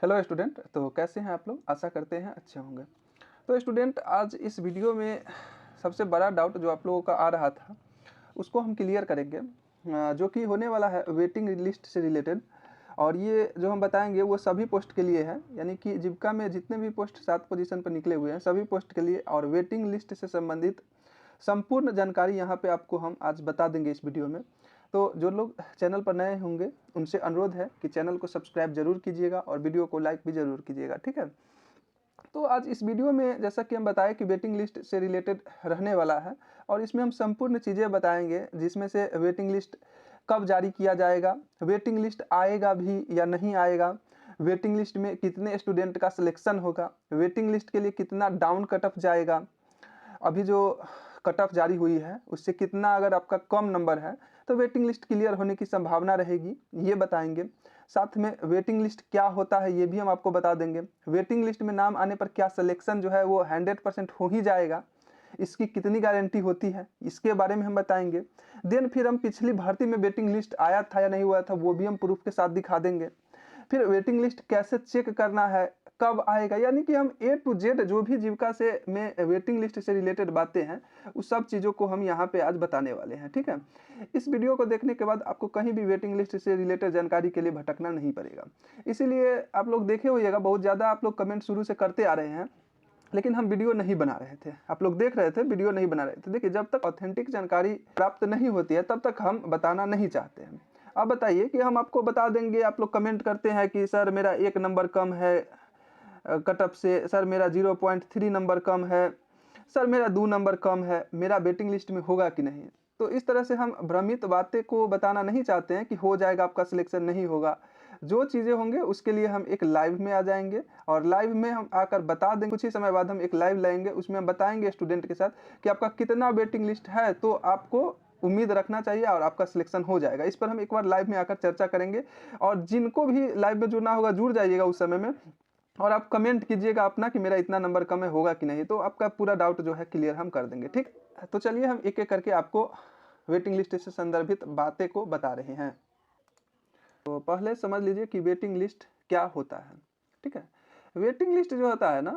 Hello student, तो कैसे हैं आप लोग। आशा करते हैं अच्छे होंगे। तो स्टूडेंट, आज इस वीडियो में सबसे बड़ा डाउट जो आप लोगों का आ रहा था उसको हम क्लियर करेंगे, जो कि होने वाला है वेटिंग लिस्ट से रिलेटेड। और ये जो हम बताएंगे वो सभी पोस्ट के लिए है, यानी कि जीविका में जितने भी पोस्ट 7 पोजीशन पर निकले हुए हैं सभी पोस्ट के लिए, और वेटिंग लिस्ट से संबंधित संपूर्ण जानकारी यहाँ पे आपको हम आज बता देंगे इस वीडियो में। तो जो लोग चैनल पर नए होंगे उनसे अनुरोध है कि चैनल को सब्सक्राइब जरूर कीजिएगा और वीडियो को लाइक भी जरूर कीजिएगा, ठीक है। तो आज इस वीडियो में जैसा कि हम बताएं कि वेटिंग लिस्ट से रिलेटेड रहने वाला है, और इसमें हम संपूर्ण चीज़ें बताएंगे, जिसमें से वेटिंग लिस्ट कब जारी किया जाएगा, वेटिंग लिस्ट आएगा भी या नहीं आएगा, वेटिंग लिस्ट में कितने स्टूडेंट का सिलेक्शन होगा, वेटिंग लिस्ट के लिए कितना डाउन कट ऑफ जाएगा, अभी जो कट ऑफ जारी हुई है उससे कितना अगर आपका कम नंबर है तो वेटिंग लिस्ट क्लियर होने की संभावना रहेगी, ये बताएंगे। साथ में वेटिंग लिस्ट क्या होता है ये भी हम आपको बता देंगे। वेटिंग लिस्ट में नाम आने पर क्या सिलेक्शन जो है वो 100% हो ही जाएगा, इसकी कितनी गारंटी होती है इसके बारे में हम बताएंगे। देन फिर हम पिछली भर्ती में वेटिंग लिस्ट आया था या नहीं हुआ था वो भी हम प्रूफ के साथ दिखा देंगे। फिर वेटिंग लिस्ट कैसे चेक करना है, कब आएगा, यानी कि हम A to Z जो भी जीविका से में वेटिंग लिस्ट से रिलेटेड बातें हैं उस सब चीज़ों को हम यहाँ पे आज बताने वाले हैं, ठीक है। इस वीडियो को देखने के बाद आपको कहीं भी वेटिंग लिस्ट से रिलेटेड जानकारी के लिए भटकना नहीं पड़ेगा। इसीलिए आप लोग देखे होइएगा, बहुत ज़्यादा आप लोग कमेंट शुरू से करते आ रहे हैं, लेकिन हम वीडियो नहीं बना रहे थे। आप लोग देख रहे थे, वीडियो नहीं बना रहे थे। देखिए, जब तक ऑथेंटिक जानकारी प्राप्त नहीं होती है तब तक हम बताना नहीं चाहते हैं। अब बताइए कि हम आपको बता देंगे, आप लोग कमेंट करते हैं कि सर मेरा 1 नंबर कम है कट ऑफ से, सर मेरा 0.3 नंबर कम है, सर मेरा 2 नंबर कम है, मेरा वेटिंग लिस्ट में होगा कि नहीं। तो इस तरह से हम भ्रमित बातें को बताना नहीं चाहते हैं कि हो जाएगा आपका सिलेक्शन, नहीं होगा। जो चीज़ें होंगे उसके लिए हम एक लाइव में आ जाएंगे, और लाइव में हम आकर बता देंगे। कुछ ही समय बाद हम एक लाइव लाएंगे, उसमें हम बताएंगे स्टूडेंट के साथ कि आपका कितना वेटिंग लिस्ट है, तो आपको उम्मीद रखना चाहिए और आपका सिलेक्शन हो जाएगा। इस पर हम एक बार लाइव में आकर चर्चा करेंगे, और जिनको भी लाइव में जुड़ना होगा जुड़ जाइएगा उस समय में, और आप कमेंट कीजिएगा अपना कि मेरा इतना नंबर कम है, होगा कि नहीं, तो आपका पूरा डाउट जो है क्लियर हम कर देंगे, ठीक। तो चलिए हम एक एक करके आपको वेटिंग लिस्ट से संदर्भित बातें को बता रहे हैं। तो पहले समझ लीजिए कि वेटिंग लिस्ट क्या होता है, ठीक है। वेटिंग लिस्ट जो होता है ना,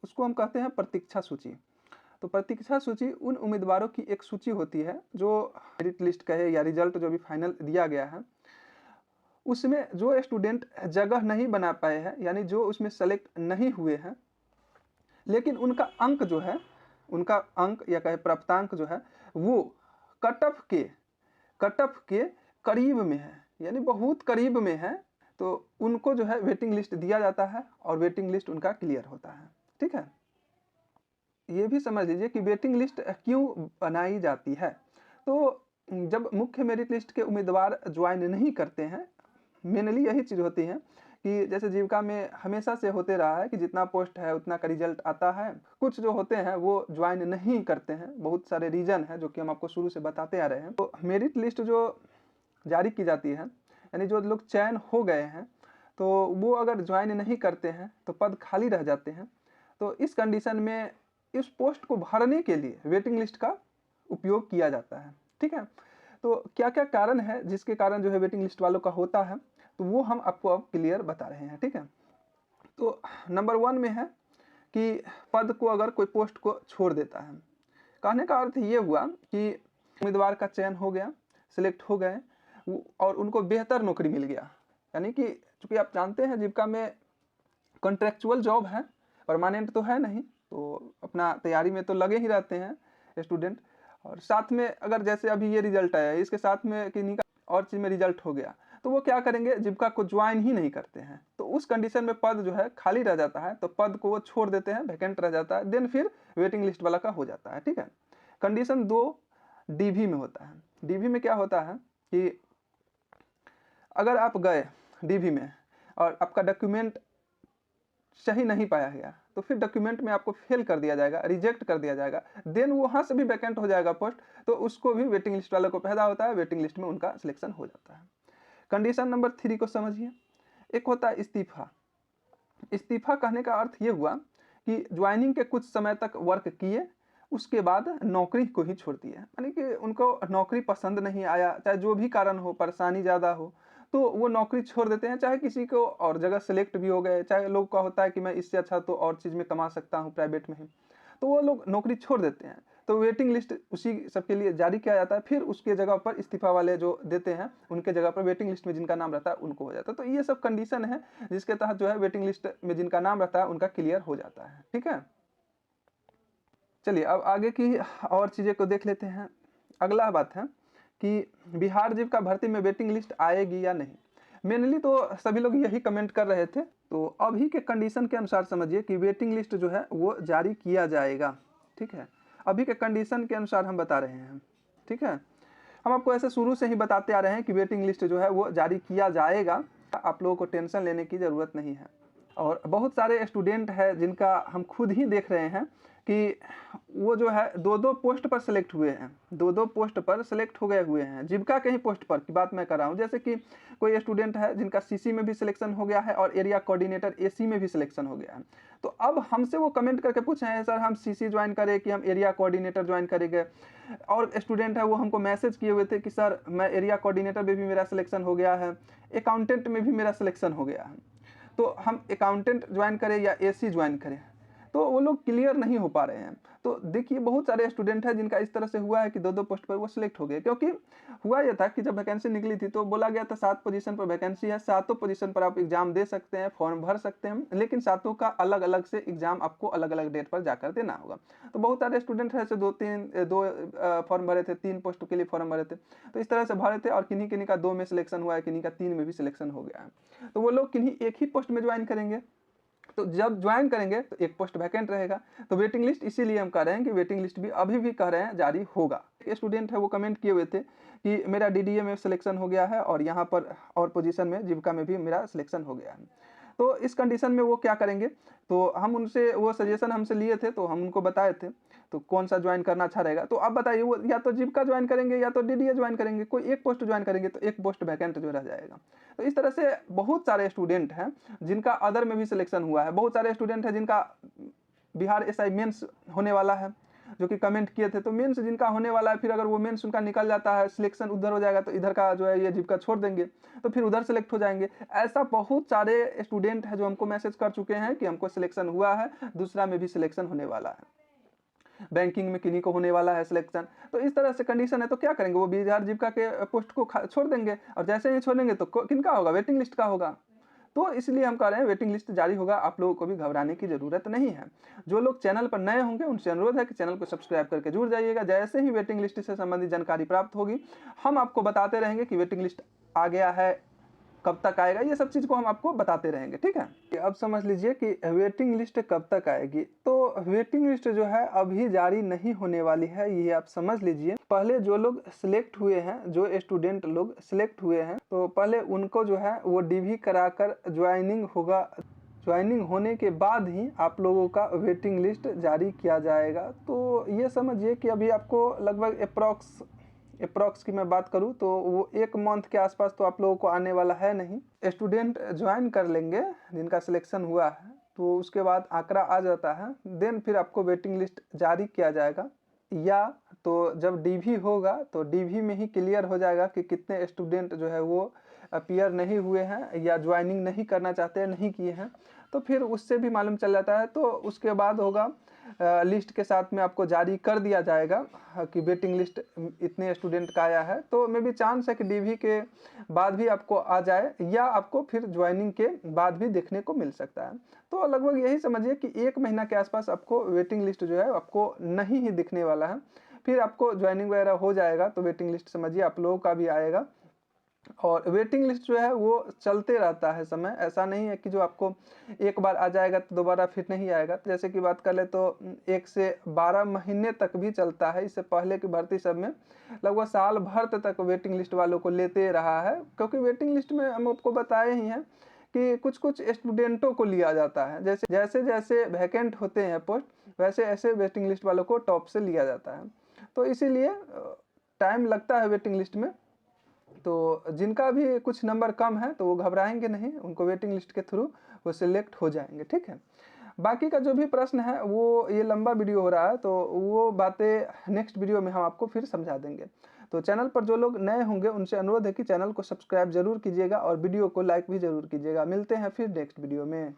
उसको हम कहते हैं प्रतीक्षा सूची। तो प्रतीक्षा सूची उन उम्मीदवारों की एक सूची होती है जो मेरिट लिस्ट कहे या रिजल्ट जो भी फाइनल दिया गया है उसमें जो स्टूडेंट जगह नहीं बना पाए हैं, यानी जो उसमें सेलेक्ट नहीं हुए हैं, लेकिन उनका अंक जो है, उनका अंक या कहे प्राप्तांक जो है वो कट ऑफ के करीब में है, यानी बहुत करीब में है, तो उनको जो है वेटिंग लिस्ट दिया जाता है और वेटिंग लिस्ट उनका क्लियर होता है, ठीक है। ये भी समझ लीजिए कि वेटिंग लिस्ट क्यों बनाई जाती है। तो जब मुख्य मेरिट लिस्ट के उम्मीदवार ज्वाइन नहीं करते हैं, मेनली यही चीज़ होती है कि जैसे जीविका में हमेशा से होते रहा है कि जितना पोस्ट है उतना का रिजल्ट आता है। कुछ जो होते हैं वो ज्वाइन नहीं करते हैं, बहुत सारे रीज़न है जो कि हम आपको शुरू से बताते आ रहे हैं। तो मेरिट लिस्ट जो जारी की जाती है, यानी जो लोग चयन हो गए हैं तो वो अगर ज्वाइन नहीं करते हैं तो पद खाली रह जाते हैं। तो इस कंडीशन में इस पोस्ट को भरने के लिए वेटिंग लिस्ट का उपयोग किया जाता है, ठीक है। तो क्या क्या कारण है जिसके कारण जो है वेटिंग लिस्ट वालों का होता है, तो वो हम आपको अब क्लियर बता रहे हैं, ठीक है। तो नंबर 1 में है कि पद को अगर कोई पोस्ट को छोड़ देता है। कहने का अर्थ ये हुआ कि उम्मीदवार का चयन हो गया, सिलेक्ट हो गए और उनको बेहतर नौकरी मिल गया, यानी कि चूँकि आप जानते हैं जीविका में कॉन्ट्रैक्चुअल जॉब है, परमानेंट तो है नहीं, तो अपना तैयारी में तो लगे ही रहते हैं स्टूडेंट। और साथ में अगर जैसे अभी ये रिजल्ट आया, इसके साथ में किन्हीं का और चीज़ में रिजल्ट हो गया, तो वो क्या करेंगे, जीविका को ज्वाइन ही नहीं करते हैं। तो उस कंडीशन में पद जो है खाली रह जाता है, तो पद को वो छोड़ देते हैं, वैकेंट रह जाता है, देन फिर वेटिंग लिस्ट वाला का हो जाता है, ठीक है। कंडीशन 2 डीवी में होता है। डीवी में क्या होता है कि अगर आप गए डीवी में और आपका डॉक्यूमेंट सही नहीं पाया गया, तो फिर डॉक्यूमेंट में आपको फेल कर दिया जाएगा, रिजेक्ट कर दिया जाएगा, देन वहाँ से भी वैकेंट हो जाएगा पोस्ट, तो उसको भी वेटिंग लिस्ट वालों को फायदा होता है, वेटिंग लिस्ट में उनका सिलेक्शन हो जाता है। कंडीशन नंबर 3 को समझिए। एक होता है इस्तीफा। इस्तीफा कहने का अर्थ ये हुआ कि ज्वाइनिंग के कुछ समय तक वर्क किए, उसके बाद नौकरी को ही छोड़ दिया, यानी कि उनको नौकरी पसंद नहीं आया, चाहे जो भी कारण हो, परेशानी ज़्यादा हो, तो वो नौकरी छोड़ देते हैं, चाहे किसी को और जगह सेलेक्ट भी हो गए, चाहे लोग का होता है कि मैं इससे अच्छा तो और चीज़ में कमा सकता हूँ प्राइवेट में ही, तो वो लोग नौकरी छोड़ देते हैं। तो वेटिंग लिस्ट उसी सबके लिए जारी किया जाता है, फिर उसके जगह पर इस्तीफा वाले जो देते हैं उनके जगह पर वेटिंग लिस्ट में जिनका नाम रहता है उनको हो जाता है। तो ये सब कंडीशन है जिसके तहत जो है वेटिंग लिस्ट में जिनका नाम रहता है उनका क्लियर हो जाता है। ठीक है, चलिए अब आगे की और चीज़ें को देख लेते हैं। अगला बात है कि बिहार जीविका भर्ती में वेटिंग लिस्ट आएगी या नहीं। मेनली तो सभी लोग यही कमेंट कर रहे थे, तो अभी के कंडीशन के अनुसार समझिए कि वेटिंग लिस्ट जो है वो जारी किया जाएगा। ठीक है, अभी के कंडीशन के अनुसार हम बता रहे हैं। ठीक है, हम आपको ऐसे शुरू से ही बताते आ रहे हैं कि वेटिंग लिस्ट जो है वो जारी किया जाएगा, आप लोगों को टेंशन लेने की ज़रूरत नहीं है। और बहुत सारे स्टूडेंट हैं जिनका हम खुद ही देख रहे हैं कि वो जो है 2-2 पोस्ट पर सेलेक्ट हुए हैं, 2-2 पोस्ट पर सेलेक्ट हो गए हुए हैं, जीविका के ही पोस्ट पर की बात मैं कर रहा हूँ। जैसे कि कोई स्टूडेंट है जिनका सीसी में भी सिलेक्शन हो गया है और एरिया कोऑर्डिनेटर एसी में भी सिलेक्शन हो गया है। तो अब हमसे वो कमेंट करके पूछे हैं सर हम सीसी ज्वाइन करें कि हम एरिया कोऑर्डिनेटर ज्वाइन करेंगे। और स्टूडेंट है वो हमको मैसेज किए हुए थे कि सर मैं एरिया कोऑर्डिनेटर में भी मेरा सिलेक्शन हो गया है, अकाउंटेंट में भी मेरा सिलेक्शन हो गया है, तो हम अकाउंटेंट ज्वाइन करें या एसी ज्वाइन करें। तो वो लोग क्लियर नहीं हो पा रहे हैं। तो देखिए बहुत सारे स्टूडेंट हैं जिनका इस तरह से हुआ है कि 2-2 पोस्ट पर वो सिलेक्ट हो गए, क्योंकि हुआ यह था कि जब वैकेंसी निकली थी तो बोला गया था 7 पोजीशन पर वैकेंसी है, 7 पोजीशन पर आप एग्जाम दे सकते हैं, फॉर्म भर सकते हैं, लेकिन 7 का अलग अलग से एग्जाम आपको अलग अलग डेट पर जाकर देना होगा। तो बहुत सारे स्टूडेंट ऐसे 2 फॉर्म भरे थे, 3 पोस्ट के लिए फॉर्म भरे थे, तो इस तरह से भरे थे और किन्हीं किन्हीं का 2 में सिलेक्शन हुआ है, किन्हीं का 3 में भी सिलेक्शन हो गया है। तो वो लोग किन्हीं एक ही पोस्ट में ज्वाइन करेंगे, तो जब ज्वाइन करेंगे तो एक पोस्ट वैकेंट रहेगा। तो वेटिंग लिस्ट इसीलिए हम कह रहे हैं कि वेटिंग लिस्ट भी अभी भी कह रहे हैं जारी होगा। एक स्टूडेंट है वो कमेंट किए हुए थे कि मेरा डीडीए में सिलेक्शन हो गया है और यहाँ पर और पोजीशन में जीविका में भी मेरा सिलेक्शन हो गया है। तो इस कंडीशन में वो क्या करेंगे, तो हम उनसे वो सजेशन हमसे लिए थे, तो हम उनको बताए थे तो कौन सा ज्वाइन करना अच्छा रहेगा। तो आप बताइए वो या तो जीविका ज्वाइन करेंगे या तो डीडीए ज्वाइन करेंगे, कोई एक पोस्ट ज्वाइन करेंगे तो एक पोस्ट वैकेंट जो रह जाएगा। तो इस तरह से बहुत सारे स्टूडेंट हैं जिनका अदर में भी सिलेक्शन हुआ है, बहुत सारे स्टूडेंट हैं जिनका बिहार एसआई मेंस होने वाला है, जो कि कमेंट किए थे। तो मेंस जिनका होने वाला है, फिर अगर वो मेंस उनका निकल जाता है, सिलेक्शन उधर हो जाएगा, तो इधर का जो है ये जीविका छोड़ देंगे, तो फिर उधर सेलेक्ट हो जाएंगे। ऐसा बहुत सारे स्टूडेंट हैं जो हमको मैसेज कर चुके हैं कि हमको सिलेक्शन हुआ है, दूसरा में भी सिलेक्शन होने वाला है, बैंकिंग में किन्हीं को होने वाला है सिलेक्शन। तो इस तरह से कंडीशन है, तो क्या करेंगे, वो बिहार जीविका के पोस्ट को छोड़ देंगे, और जैसे ही छोड़ेंगे तो किनका होगा, वेटिंग लिस्ट का होगा। तो इसलिए हम कह रहे हैं वेटिंग लिस्ट जारी होगा, आप लोगों को भी घबराने की जरूरत नहीं है। जो लोग चैनल पर नए होंगे उनसे अनुरोध है कि चैनल को सब्सक्राइब करके जुड़ जाइएगा। जैसे ही वेटिंग लिस्ट से संबंधित जानकारी प्राप्त होगी हम आपको बताते रहेंगे कि वेटिंग लिस्ट आ गया है, कब तक आएगा, ये सब चीज़ को हम आपको बताते रहेंगे। ठीक है, अब समझ लीजिए कि वेटिंग लिस्ट कब तक आएगी। तो वेटिंग लिस्ट जो है अभी जारी नहीं होने वाली है, ये आप समझ लीजिए। पहले जो लोग सिलेक्ट हुए हैं, जो स्टूडेंट लोग सिलेक्ट हुए हैं, तो पहले उनको जो है वो डीवी कराकर ज्वाइनिंग होगा। ज्वाइनिंग होने के बाद ही आप लोगों का वेटिंग लिस्ट जारी किया जाएगा। तो ये समझिए कि अभी आपको लगभग अप्रॉक्स की मैं बात करूं तो वो 1 मंथ के आसपास तो आप लोगों को आने वाला है नहीं। स्टूडेंट ज्वाइन कर लेंगे जिनका सिलेक्शन हुआ है, तो उसके बाद आंकड़ा आ जाता है, देन फिर आपको वेटिंग लिस्ट जारी किया जाएगा। या तो जब डीवी होगा तो डीवी में ही क्लियर हो जाएगा कि कितने स्टूडेंट जो है वो अपीयर नहीं हुए हैं या ज्वाइनिंग नहीं करना चाहते हैं, नहीं किए हैं, तो फिर उससे भी मालूम चल जाता है। तो उसके बाद होगा लिस्ट के साथ में आपको जारी कर दिया जाएगा कि वेटिंग लिस्ट इतने स्टूडेंट का आया है। तो मे भी चांस है कि डीवी के बाद भी आपको आ जाए या आपको फिर ज्वाइनिंग के बाद भी देखने को मिल सकता है। तो लगभग यही समझिए कि 1 महीना के आसपास आपको वेटिंग लिस्ट जो है आपको नहीं ही दिखने वाला है, फिर आपको ज्वाइनिंग वगैरह हो जाएगा तो वेटिंग लिस्ट समझिए आप लोगों का भी आएगा। और वेटिंग लिस्ट जो है वो चलते रहता है समय, ऐसा नहीं है कि जो आपको एक बार आ जाएगा तो दोबारा फिर नहीं आएगा। तो जैसे कि बात कर ले तो 1 से 12 महीने तक भी चलता है। इससे पहले की भर्ती सब में लगभग साल भर तक वेटिंग लिस्ट वालों को लेते रहा है, क्योंकि वेटिंग लिस्ट में हम आपको बताए ही हैं कि कुछ कुछ स्टूडेंटों को लिया जाता है। जैसे जैसे वैकेंट होते हैं पोस्ट, वैसे ऐसे वेटिंग लिस्ट वालों को टॉप से लिया जाता है। तो इसीलिए टाइम लगता है वेटिंग लिस्ट में। तो जिनका भी कुछ नंबर कम है तो वो घबराएंगे नहीं, उनको वेटिंग लिस्ट के थ्रू वो सिलेक्ट हो जाएंगे। ठीक है, बाकी का जो भी प्रश्न है वो, ये लंबा वीडियो हो रहा है तो वो बातें नेक्स्ट वीडियो में हम आपको फिर समझा देंगे। तो चैनल पर जो लोग नए होंगे उनसे अनुरोध है कि चैनल को सब्सक्राइब जरूर कीजिएगा और वीडियो को लाइक भी जरूर कीजिएगा। मिलते हैं फिर नेक्स्ट वीडियो में।